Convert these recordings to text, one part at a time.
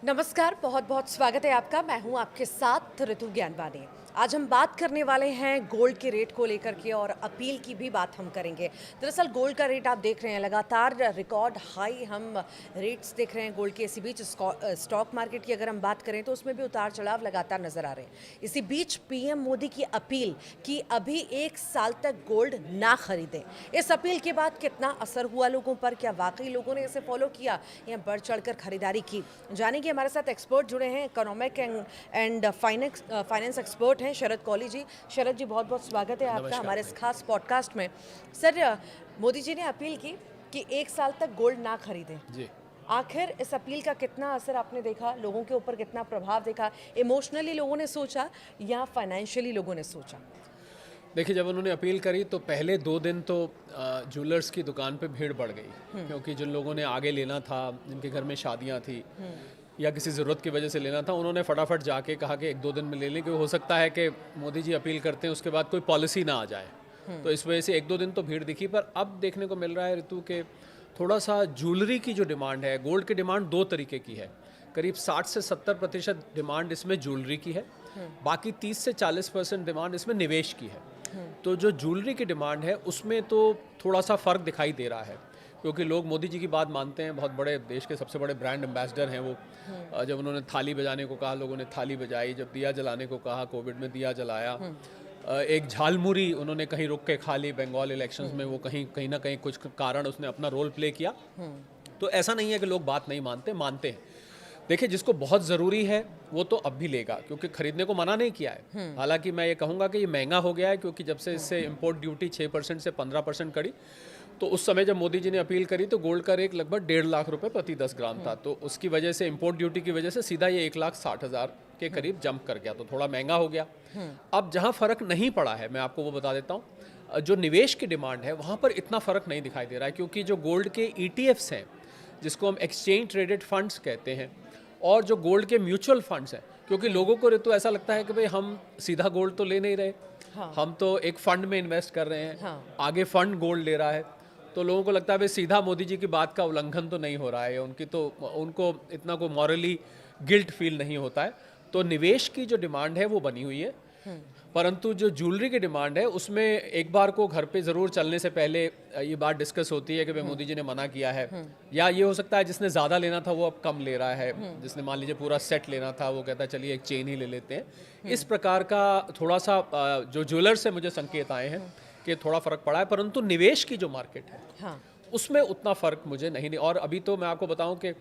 नमस्कार, बहुत बहुत स्वागत है आपका। मैं हूं आपके साथ ऋतु ज्ञानवानी। आज हम बात करने वाले हैं गोल्ड के रेट को लेकर के और अपील की भी बात हम करेंगे। दरअसल गोल्ड का रेट आप देख रहे हैं, लगातार रिकॉर्ड हाई हम रेट्स देख रहे हैं गोल्ड के। इसी बीच स्टॉक मार्केट की अगर हम बात करें तो उसमें भी उतार चढ़ाव लगातार नजर आ रहे हैं। इसी बीच पीएम मोदी की अपील कि अभी 1 साल तक गोल्ड ना खरीदें। इस अपील के बाद कितना असर हुआ लोगों पर, क्या वाकई लोगों ने इसे फॉलो किया या बढ़ चढ़कर खरीदारी की, जानेंगे। हमारे साथ एक्सपर्ट जुड़े हैं, इकोनॉमिक एंड फाइनेंस एक्सपर्ट हैं शरद कौली जी। शरद जी, बहुत बहुत स्वागत है आपका हमारे इस खास पॉडकास्ट में। सर, मोदी जी ने अपील की कि 1 साल तक गोल्ड ना खरीदें जी। आखिर इस अपील का कितना असर आपने देखा, लोगों के ऊपर कितना प्रभाव देखा? इमोशनली लोगों ने सोचा या फाइनेंशियली लोगों ने सोचा? देखिए, जब उन्होंने अपील करी तो पहले 2 दिन तो ज्वेलर्स की दुकान पे भीड़ बढ़ गई, क्योंकि जिन लोगों ने आगे लेना था, जिनके घर में शादियां थी या किसी ज़रूरत की वजह से लेना था, उन्होंने फटाफट जाके कहा कि 1-2 दिन में ले लें, क्योंकि हो सकता है कि मोदी जी अपील करते हैं उसके बाद कोई पॉलिसी ना आ जाए। तो इस वजह से 1-2 दिन तो भीड़ दिखी। पर अब देखने को मिल रहा है ऋतु के थोड़ा सा ज्वेलरी की जो डिमांड है, गोल्ड की डिमांड 2 तरीके की है। करीब 60 से 70% डिमांड इसमें ज्वेलरी की है, बाकी 30 से 40% डिमांड इसमें निवेश की है। तो जो ज्वेलरी की डिमांड है उसमें तो थोड़ा सा फ़र्क दिखाई दे रहा है, क्योंकि लोग मोदी जी की बात मानते हैं। बहुत बड़े देश के सबसे बड़े ब्रांड एम्बेसडर हैं वो। जब उन्होंने थाली बजाने को कहा, लोगों ने थाली बजाई। जब दिया जलाने को कहा, कोविड में दिया जलाया। एक झालमुरी उन्होंने कहीं रुक के खा ली बंगाल इलेक्शंस में, वो कहीं ना कहीं कुछ कारण उसने अपना रोल प्ले किया। तो ऐसा नहीं है कि लोग बात नहीं मानते, मानते हैं। देखिए, जिसको बहुत ज़रूरी है वो तो अब भी लेगा, क्योंकि खरीदने को मना नहीं किया है। हालांकि मैं ये कहूँगा कि ये महंगा हो गया है, क्योंकि जब से इससे इंपोर्ट ड्यूटी 6% से 15% करी, तो उस समय जब मोदी जी ने अपील करी तो गोल्ड का रेट लगभग 1.5 लाख रुपए प्रति 10 ग्राम था। तो उसकी वजह से, इंपोर्ट ड्यूटी की वजह से सीधा ये 1,60,000 के करीब जंप कर गया, तो थोड़ा महंगा हो गया। अब जहाँ फ़र्क नहीं पड़ा है, मैं आपको वो बता देता हूँ। जो निवेश की डिमांड है वहाँ पर इतना फ़र्क नहीं दिखाई दे रहा है, क्योंकि जो गोल्ड के ETFs हैं, जिसको हम एक्सचेंज ट्रेडेड फंड्स कहते हैं, और जो गोल्ड के म्यूचुअल फंड्स हैं, क्योंकि लोगों को तो ऐसा लगता है कि भाई हम सीधा गोल्ड तो ले नहीं रहे। हाँ। हम तो एक फंड में इन्वेस्ट कर रहे हैं। हाँ। आगे फंड गोल्ड ले रहा है, तो लोगों को लगता है भाई सीधा मोदी जी की बात का उल्लंघन तो नहीं हो रहा है, उनको इतना कोई मॉरली गिल्ट फील नहीं होता है। तो निवेश की जो डिमांड है वो बनी हुई है, परंतु जो ज्वेलरी की डिमांड है उसमें एक बार को घर पे ज़रूर चलने से पहले ये बात डिस्कस होती है कि भाई मोदी जी ने मना किया है, या ये हो सकता है जिसने ज़्यादा लेना था वो अब कम ले रहा है। जिसने मान लीजिए पूरा सेट लेना था वो कहता है चलिए एक चेन ही ले लेते हैं। इस प्रकार का थोड़ा सा जो ज्वेलर से मुझे संकेत आए हैं कि थोड़ा फ़र्क पड़ा है, परंतु निवेश की जो मार्केट है हाँ। उसमें उतना फ़र्क मुझे नहीं। और अभी तो मैं आपको बताऊं कि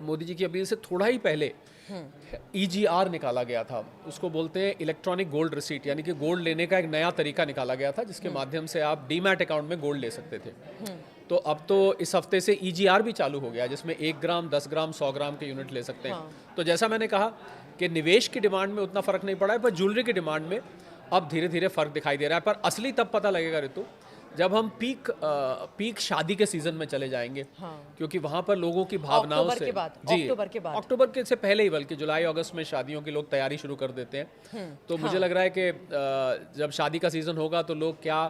मोदी जी की अपील से थोड़ा ही पहले EGR निकाला गया था। उसको बोलते हैं इलेक्ट्रॉनिक गोल्ड रिसीट, यानी कि गोल्ड लेने का एक नया तरीका निकाला गया था, जिसके माध्यम से आप डीमैट अकाउंट में गोल्ड ले सकते थे। तो अब तो इस हफ्ते से EGR भी चालू हो गया, जिसमें 1 ग्राम, 10 ग्राम, 100 ग्राम के यूनिट ले सकते हैं। तो जैसा मैंने कहा कि निवेश की डिमांड में उतना फ़र्क नहीं पड़ा है, पर ज्वेलरी की डिमांड में अब धीरे धीरे फ़र्क दिखाई दे रहा है। पर असली तब पता लगेगा ऋतु, जब हम पीक शादी के सीजन में चले जाएंगे। क्योंकि वहां पर लोगों की भावनाओं अक्टूबर से के बाद, जी, अक्टूबर के बाद। अक्टूबर के से पहले ही, बल्कि जुलाई अगस्त में शादियों की लोग तैयारी शुरू कर देते हैं। तो मुझे लग रहा है कि जब शादी का सीजन होगा तो लोग क्या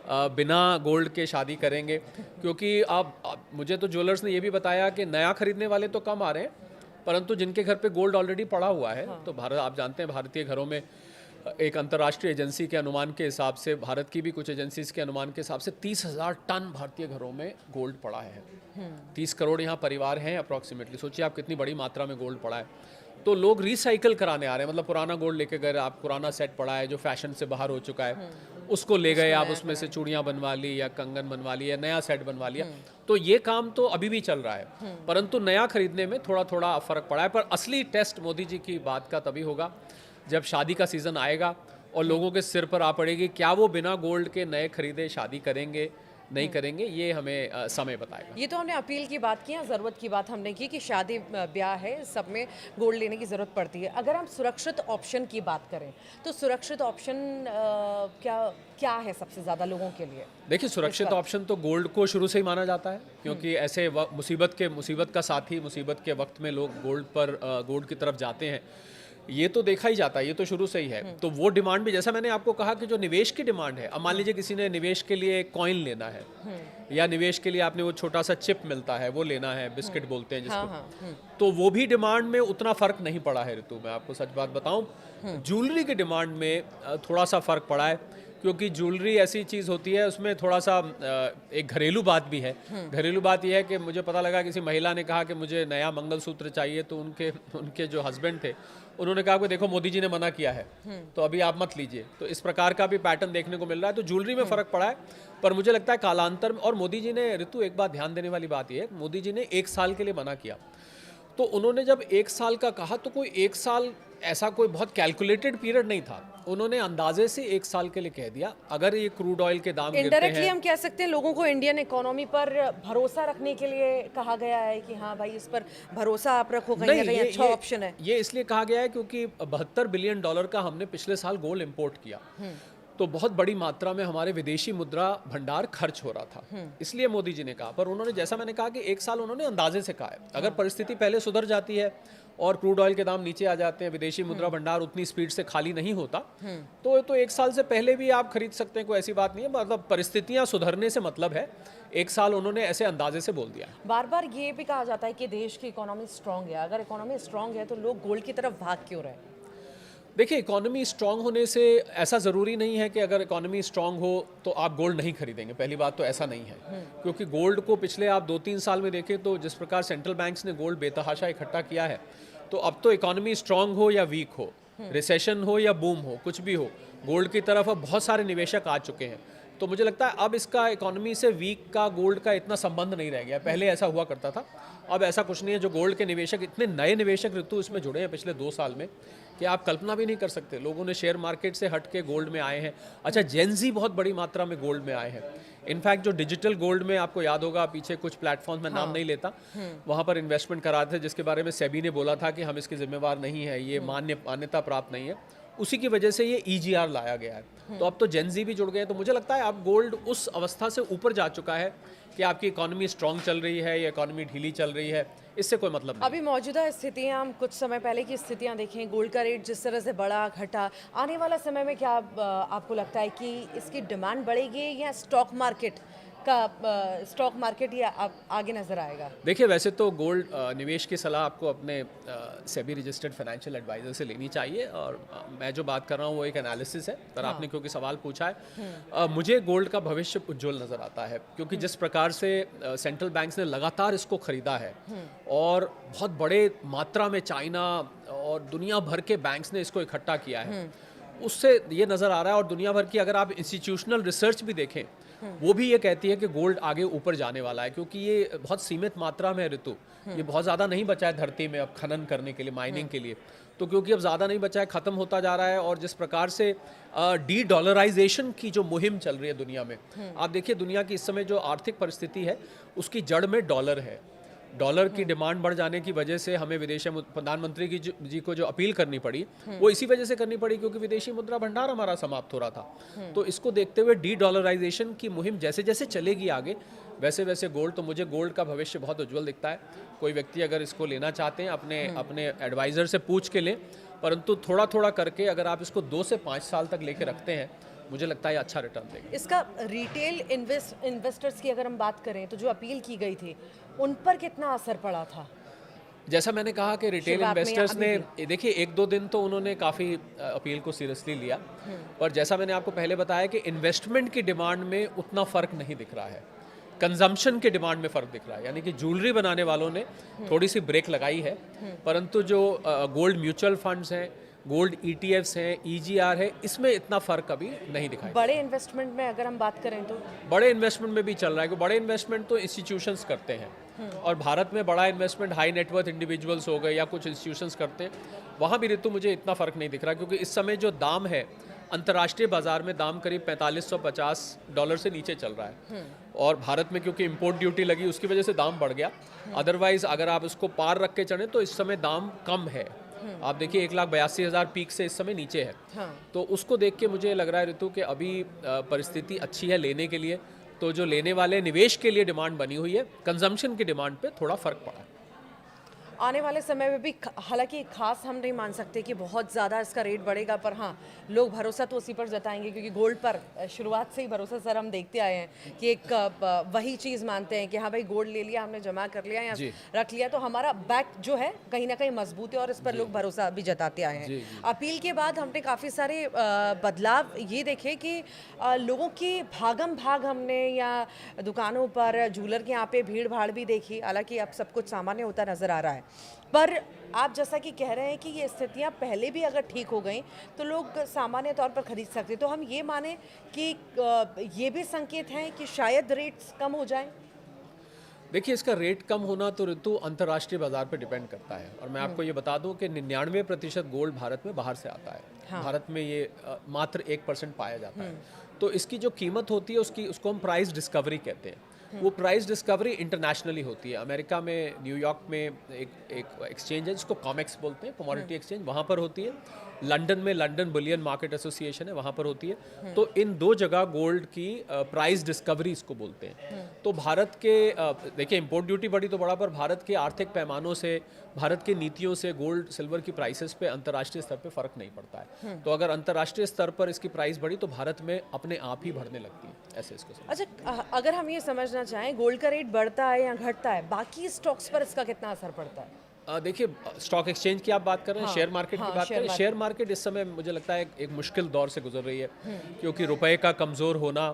बिना गोल्ड के शादी करेंगे, क्योंकि अब मुझे तो ज्वेलर्स ने ये भी बताया कि नया खरीदने वाले तो कम आ रहे हैं, परंतु जिनके घर पे गोल्ड ऑलरेडी पड़ा हुआ है। तो भारत, आप जानते हैं, भारतीय घरों में एक अंतर्राष्ट्रीय एजेंसी के अनुमान के हिसाब से, भारत की भी कुछ एजेंसीज के अनुमान के हिसाब से 30,000 टन भारतीय घरों में गोल्ड पड़ा है। 30 करोड़ यहाँ परिवार हैं अप्रॉक्सीमेटली। सोचिए आप कितनी बड़ी मात्रा में गोल्ड पड़ा है। तो लोग रिसाइकिल कराने आ रहे हैं, मतलब पुराना गोल्ड लेके गए, आप पुराना सेट पड़ा है जो फैशन से बाहर हो चुका है, उसको ले गए आप, उसमें से चूड़ियाँ बनवा ली या कंगन बनवा ली या नया सेट बनवा लिया। तो ये काम तो अभी भी चल रहा है, परंतु नया खरीदने में थोड़ा थोड़ा फर्क पड़ा है। पर असली टेस्ट मोदी जी की बात का तभी होगा जब शादी का सीज़न आएगा और लोगों के सिर पर आ पड़ेगी, क्या वो बिना गोल्ड के नए खरीदे शादी करेंगे, नहीं करेंगे, ये हमें समय बताएगा। ये तो हमने अपील की बात की, ज़रूरत की बात हमने की कि शादी ब्याह है, सब में गोल्ड लेने की ज़रूरत पड़ती है। अगर हम सुरक्षित ऑप्शन की बात करें तो सुरक्षित ऑप्शन क्या क्या है सबसे ज़्यादा लोगों के लिए? देखिए, सुरक्षित ऑप्शन तो गोल्ड को शुरू से ही माना जाता है, क्योंकि ऐसे मुसीबत का साथी, मुसीबत के वक्त में लोग गोल्ड की तरफ जाते हैं। ये तो देखा ही जाता है, ये तो शुरू से ही है। तो वो डिमांड भी, जैसा मैंने आपको कहा कि जो निवेश की डिमांड है, अब मान लीजिए किसी ने निवेश के लिए कॉइन लेना है या निवेश के लिए आपने वो छोटा सा चिप मिलता है वो लेना है, बिस्किट बोलते हैं जिसको, तो वो भी डिमांड में उतना फर्क नहीं पड़ा है ऋतु। मैं आपको सच बात बताऊं, ज्वेलरी की डिमांड में थोड़ा सा फर्क पड़ा है, क्योंकि ज्वेलरी ऐसी चीज़ होती है उसमें थोड़ा सा एक घरेलू बात भी है। घरेलू बात यह है कि मुझे पता लगा किसी महिला ने कहा कि मुझे नया मंगलसूत्र चाहिए, तो उनके जो हस्बैंड थे उन्होंने कहा कि देखो मोदी जी ने मना किया है तो अभी आप मत लीजिए। तो इस प्रकार का भी पैटर्न देखने को मिल रहा है। तो ज्वेलरी में फ़र्क पड़ा है, पर मुझे लगता है कालांतर में, और मोदी जी ने, ऋतु एक बात ध्यान देने वाली बात यह है, मोदी जी ने 1 साल के लिए मना किया। तो उन्होंने जब 1 साल का कहा तो कोई 1 साल ऐसा कोई बहुत कैलकुलेटेड पीरियड नहीं था, उन्होंने अंदाजे से 1 साल के लिए कह दिया। अगर ये क्रूड ऑयल के दाम गिरते इनडायरेक्टली हैं, हम कह सकते हैं लोगों को इंडियन इकोनॉमी पर भरोसा रखने के लिए कहा गया है कि हाँ भाई इस पर भरोसा आप रखो, कहीं ना कहीं अच्छा ऑप्शन है। ये इसलिए कहा गया है क्योंकि $72 बिलियन का हमने पिछले साल गोल्ड इंपोर्ट किया, तो बहुत बड़ी मात्रा में हमारे विदेशी मुद्रा भंडार खर्च हो रहा था, इसलिए मोदी जी ने कहा। पर उन्होंने, जैसा मैंने कहा कि 1 साल उन्होंने अंदाजे से कहा है। अगर परिस्थिति पहले सुधर जाती है और क्रूड ऑयल के दाम नीचे आ जाते हैं, विदेशी मुद्रा भंडार उतनी स्पीड से खाली नहीं होता, तो 1 साल से पहले भी आप खरीद सकते हैं, कोई ऐसी बात नहीं है। मतलब परिस्थितियां सुधरने से मतलब है, 1 साल उन्होंने ऐसे अंदाजे से बोल दिया। बार बार ये भी कहा जाता है कि देश की इकोनॉमी स्ट्रांग है, अगर इकोनॉमी स्ट्रांग है तो लोग गोल्ड की तरफ भाग क्यों रहे? देखिए, इकोनॉमी स्ट्रांग होने से ऐसा ज़रूरी नहीं है कि अगर इकोनॉमी स्ट्रांग हो तो आप गोल्ड नहीं खरीदेंगे। पहली बात तो ऐसा नहीं है, क्योंकि गोल्ड को पिछले आप 2-3 साल में देखें तो जिस प्रकार सेंट्रल बैंक्स ने गोल्ड बेतहाशा इकट्ठा किया है, तो अब तो इकोनॉमी स्ट्रांग हो या वीक हो, रिसेशन हो या बूम हो, कुछ भी हो, गोल्ड की तरफ अब बहुत सारे निवेशक आ चुके हैं। तो मुझे लगता है अब इसका इकोनॉमी से वीक का गोल्ड का इतना संबंध नहीं रह गया। पहले ऐसा हुआ करता था, अब ऐसा कुछ नहीं है। जो गोल्ड के निवेशक, इतने नए निवेशक ऋतु इसमें जुड़े हैं पिछले 2 साल में कि आप कल्पना भी नहीं कर सकते। लोगों ने शेयर मार्केट से हट के गोल्ड में आए हैं। अच्छा, जेनजी बहुत बड़ी मात्रा में गोल्ड में आए हैं। इनफैक्ट जो डिजिटल गोल्ड में, आपको याद होगा पीछे कुछ प्लेटफॉर्म में, नाम नहीं लेता, वहाँ पर इन्वेस्टमेंट करा थे, जिसके बारे में सेबी ने बोला था कि हम इसके जिम्मेवार नहीं है, ये मान्यता प्राप्त नहीं है। उसी की वजह से ये EGR लाया गया है। तो अब तो जेनजी भी जुड़ गए हैं। तो मुझे लगता है अब गोल्ड उस अवस्था से ऊपर जा चुका है कि आपकी इकोनॉमी स्ट्रांग चल रही है या इकोनॉमी ढीली चल रही है, इससे कोई मतलब नहीं। अभी मौजूदा स्थितियां, हम कुछ समय पहले की स्थितियां देखें, गोल्ड का रेट जिस तरह से बढ़ा घटा, आने वाला समय में क्या आपको लगता है कि इसकी डिमांड बढ़ेगी या स्टॉक मार्केट या आगे नजर आएगा? देखिए, वैसे तो गोल्ड निवेश की सलाह आपको अपने सेबी रजिस्टर्ड फाइनेंशियल एडवाइजर से लेनी चाहिए, और मैं जो बात कर रहा हूँ वो एक एनालिसिस है। पर आपने क्योंकि सवाल पूछा है, मुझे गोल्ड का भविष्य उज्जवल नज़र आता है, क्योंकि जिस प्रकार से सेंट्रल बैंक्स ने लगातार इसको खरीदा है और बहुत बड़े मात्रा में चाइना और दुनिया भर के बैंक्स ने इसको इकट्ठा किया है, उससे ये नज़र आ रहा है। और दुनिया भर की अगर आप इंस्टीट्यूशनल रिसर्च भी देखें, वो भी ये कहती है कि गोल्ड आगे ऊपर जाने वाला है, क्योंकि ये बहुत सीमित मात्रा में है ऋतु, ये बहुत ज़्यादा नहीं बचा है धरती में अब खनन करने के लिए, माइनिंग के लिए। तो क्योंकि अब ज़्यादा नहीं बचा है, ख़त्म होता जा रहा है। और जिस प्रकार से डी डॉलराइजेशन की जो मुहिम चल रही है दुनिया में, आप देखिए दुनिया की इस समय जो आर्थिक परिस्थिति है उसकी जड़ में डॉलर है। डॉलर की डिमांड बढ़ जाने की वजह से हमें विदेशी प्रधानमंत्री जी को जो अपील करनी पड़ी, वो इसी वजह से करनी पड़ी क्योंकि विदेशी मुद्रा भंडार हमारा समाप्त हो रहा था। तो इसको देखते हुए डी डॉलराइजेशन की मुहिम जैसे जैसे चलेगी आगे, वैसे वैसे गोल्ड, तो मुझे गोल्ड का भविष्य बहुत उज्जवल दिखता है। कोई व्यक्ति अगर इसको लेना चाहते हैं अपने एडवाइज़र से पूछ के लें, परंतु थोड़ा थोड़ा करके अगर आप इसको 2 से 5 साल तक लेके रखते हैं, मुझे लगता है अच्छा रिटर्न देगा। इसका रिटेल इन्वेस्टर्स की अगर हम बात करें तो जो अपील की गई थी उन पर कितना असर पड़ा था? जैसा मैंने कहा कि रिटेल इन्वेस्टर्स ने, देखिए 1-2 दिन तो उन्होंने काफ़ी अपील को सीरियसली लिया, और जैसा मैंने आपको पहले बताया कि इन्वेस्टमेंट की डिमांड में उतना फ़र्क नहीं दिख रहा है, कंजम्पशन के डिमांड में फ़र्क दिख रहा है। यानी कि ज्वेलरी बनाने वालों ने थोड़ी सी ब्रेक लगाई है, परंतु जो गोल्ड म्यूचुअल फंड्स हैं, गोल्ड ETFs हैं, EGR है, इसमें इतना फ़र्क अभी नहीं दिखाई। बड़े इन्वेस्टमेंट में अगर हम बात करें तो बड़े इन्वेस्टमेंट में भी चल रहा है, क्योंकि बड़े इन्वेस्टमेंट तो इंस्टीट्यूशंस करते हैं, और भारत में बड़ा इन्वेस्टमेंट हाई नेटवर्थ इंडिविजुअल्स हो गए या कुछ इंस्टीट्यूशंस करते हैं, वहाँ भी ऋतु मुझे इतना फ़र्क नहीं दिख रहा, क्योंकि इस समय जो दाम है अंतर्राष्ट्रीय बाजार में, दाम करीब $4550 से नीचे चल रहा है, और भारत में क्योंकि इंपोर्ट ड्यूटी लगी उसकी वजह से दाम बढ़ गया। अदरवाइज अगर आप इसको पार रख के चलें तो इस समय दाम कम है। आप देखिए 1,82,000 पीक से इस समय नीचे है। तो उसको देख के मुझे लग रहा है ऋतु कि अभी परिस्थिति अच्छी है लेने के लिए। तो जो लेने वाले निवेश के लिए डिमांड बनी हुई है, कंजम्पशन की डिमांड पे थोड़ा फर्क पड़ा है। आने वाले समय में भी हालांकि खास हम नहीं मान सकते कि बहुत ज़्यादा इसका रेट बढ़ेगा, पर हाँ लोग भरोसा तो उसी पर जताएंगे क्योंकि गोल्ड पर शुरुआत से ही भरोसा सर हम देखते आए हैं कि एक वही चीज़ मानते हैं कि हाँ भाई गोल्ड ले लिया हमने, जमा कर लिया या जी। रख लिया तो हमारा बैक जो है कहीं ना कहीं मजबूत है और इस पर लोग भरोसा भी जताते आए हैं। अपील के बाद हमने काफ़ी सारे बदलाव ये देखे कि लोगों की भागम भाग हमने या दुकानों पर जूलर के यहाँ पे भीड़ भाड़ भी देखी। हालांकि अब सब कुछ सामान्य होता नजर आ रहा है, पर आप जैसा कि कह रहे हैं कि ये स्थितियां पहले भी अगर ठीक हो गई तो लोग सामान्य तौर पर खरीद सकते, तो हम ये माने कि ये भी संकेत हैं कि शायद रेट्स कम हो जाएं। देखिए, इसका रेट कम होना तो ऋतु अंतर्राष्ट्रीय बाजार पर डिपेंड करता है। और मैं आपको ये बता दूं कि 99% गोल्ड भारत में बाहर से आता है। हाँ। भारत में ये मात्र 1% पाया जाता है। तो इसकी जो कीमत होती है उसको हम प्राइस डिस्कवरी कहते हैं। वो प्राइस डिस्कवरी इंटरनेशनली होती है। अमेरिका में न्यूयॉर्क में एक एक्सचेंज है जिसको कॉमेक्स बोलते हैं, कमोडिटी एक्सचेंज, वहाँ पर होती है। लंदन में लंदन बुलियन मार्केट एसोसिएशन है, वहाँ पर होती है। तो इन दो जगह गोल्ड की प्राइस डिस्कवरी इसको बोलते हैं। तो भारत के देखिए इंपोर्ट ड्यूटी बढ़ी तो बड़ा, पर भारत के आर्थिक पैमानों से, भारत की नीतियों से गोल्ड सिल्वर की प्राइसेस पे अंतर्राष्ट्रीय स्तर पे फर्क नहीं पड़ता है। तो अगर अंतर्राष्ट्रीय स्तर पर इसकी प्राइस बढ़ी तो भारत में अपने आप ही बढ़ने लगती है, ऐसे इसको समझ। अच्छा, अगर हम ये समझना चाहें गोल्ड का रेट बढ़ता है या घटता है, बाकी स्टॉक्स पर इसका कितना असर पड़ता है? देखिए, स्टॉक एक्सचेंज की आप बात कर रहे हैं, शेयर मार्केट की बात कर रहे हैं। शेयर मार्केट इस समय मुझे लगता है एक मुश्किल दौर से गुजर रही है क्योंकि रुपए का कमज़ोर होना।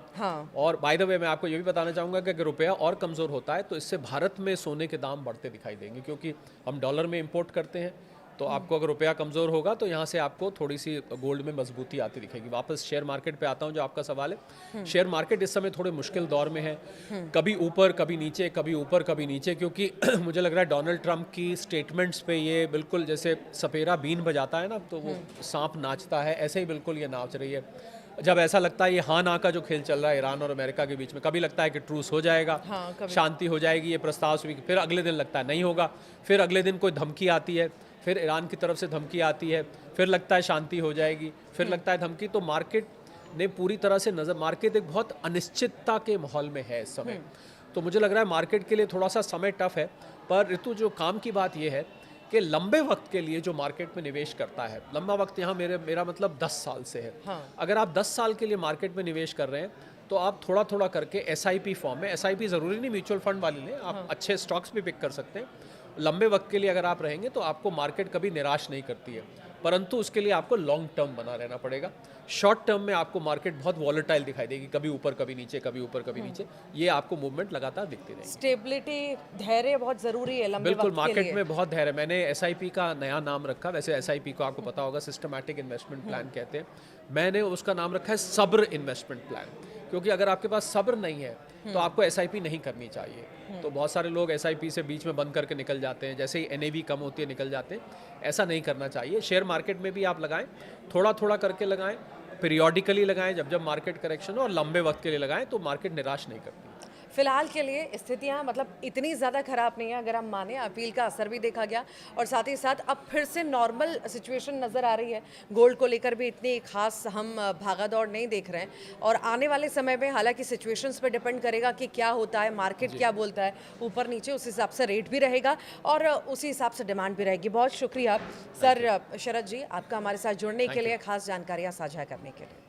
और बाय द वे मैं आपको ये भी बताना चाहूँगा कि अगर रुपया और कमज़ोर होता है तो इससे भारत में सोने के दाम बढ़ते दिखाई देंगे क्योंकि हम डॉलर में इंपोर्ट करते हैं। तो आपको अगर रुपया कमज़ोर होगा तो यहाँ से आपको थोड़ी सी गोल्ड में मजबूती आती दिखेगी। वापस शेयर मार्केट पे आता हूँ, जो आपका सवाल है। शेयर मार्केट इस समय थोड़े मुश्किल दौर में है, कभी ऊपर कभी नीचे, कभी ऊपर कभी नीचे, क्योंकि मुझे लग रहा है डोनाल्ड ट्रंप की स्टेटमेंट्स पे ये बिल्कुल जैसे सपेरा बीन बजाता है ना, तो वो सांप नाचता है, ऐसे ही बिल्कुल ये नाच रही है। जब ऐसा लगता है ये हाँ ना का जो खेल चल रहा है ईरान और अमेरिका के बीच में, कभी लगता है कि ट्रूस हो जाएगा, शांति हो जाएगी, ये प्रस्ताव स्वीकार, फिर अगले दिन लगता है नहीं होगा, फिर अगले दिन कोई धमकी आती है, फिर ईरान की तरफ से धमकी आती है, फिर लगता है शांति हो जाएगी, फिर लगता है धमकी। तो मार्केट ने पूरी तरह से मार्केट एक बहुत अनिश्चितता के माहौल में है इस समय। तो मुझे लग रहा है मार्केट के लिए थोड़ा सा समय टफ है। पर ऋतु, जो काम की बात ये है कि लंबे वक्त के लिए जो मार्केट में निवेश करता है, लंबा वक्त यहाँ मेरा मतलब 10 साल से है। अगर आप 10 साल के लिए मार्केट में निवेश कर रहे हैं तो आप थोड़ा थोड़ा करके SIP फॉर्म में, SIP ज़रूरी नहीं म्यूचुअल फंड वाली लें, आप अच्छे स्टॉक्स भी पिक कर सकते हैं। लंबे वक्त के लिए अगर आप रहेंगे तो आपको मार्केट कभी निराश नहीं करती है, परंतु उसके लिए आपको लॉन्ग टर्म बना रहना पड़ेगा। शॉर्ट टर्म में आपको मार्केट बहुत वॉलेटाइल दिखाई देगी, कभी ऊपर कभी नीचे, कभी ऊपर कभी नीचे, ये आपको मूवमेंट लगातार दिखती रहेगी। स्टेबिलिटी, धैर्य बहुत जरूरी है लंबे बिल्कुल, वक्त के मार्केट लिए। में बहुत धैर्य। मैंने SIP का नया नाम रखा, वैसे SIP को आपको पता होगा सिस्टमैटिक इन्वेस्टमेंट प्लान कहते हैं, मैंने उसका नाम रखा है सब्र इन्वेस्टमेंट प्लान, क्योंकि अगर आपके पास सब्र नहीं है तो आपको SIP नहीं करनी चाहिए। तो बहुत सारे लोग SIP से बीच में बंद करके निकल जाते हैं, जैसे ही NAV कम होती है निकल जाते हैं, ऐसा नहीं करना चाहिए। शेयर मार्केट में भी आप लगाएं, थोड़ा थोड़ा करके लगाएं, पीरियोडिकली लगाएं, जब जब मार्केट करेक्शन हो, और लंबे वक्त के लिए लगाएं तो मार्केट निराश नहीं करती। फिलहाल के लिए स्थितियां मतलब इतनी ज़्यादा खराब नहीं है अगर हम माने, अपील का असर भी देखा गया और साथ ही साथ अब फिर से नॉर्मल सिचुएशन नज़र आ रही है। गोल्ड को लेकर भी इतनी खास हम भागादौड़ नहीं देख रहे हैं और आने वाले समय में हालांकि सिचुएशंस पे डिपेंड करेगा कि क्या होता है, मार्केट क्या बोलता है, ऊपर नीचे, उस हिसाब से रेट भी रहेगा और उसी हिसाब से डिमांड भी रहेगी। बहुत शुक्रिया सर शरद जी आपका हमारे साथ जुड़ने के लिए, खास जानकारियाँ साझा करने के लिए।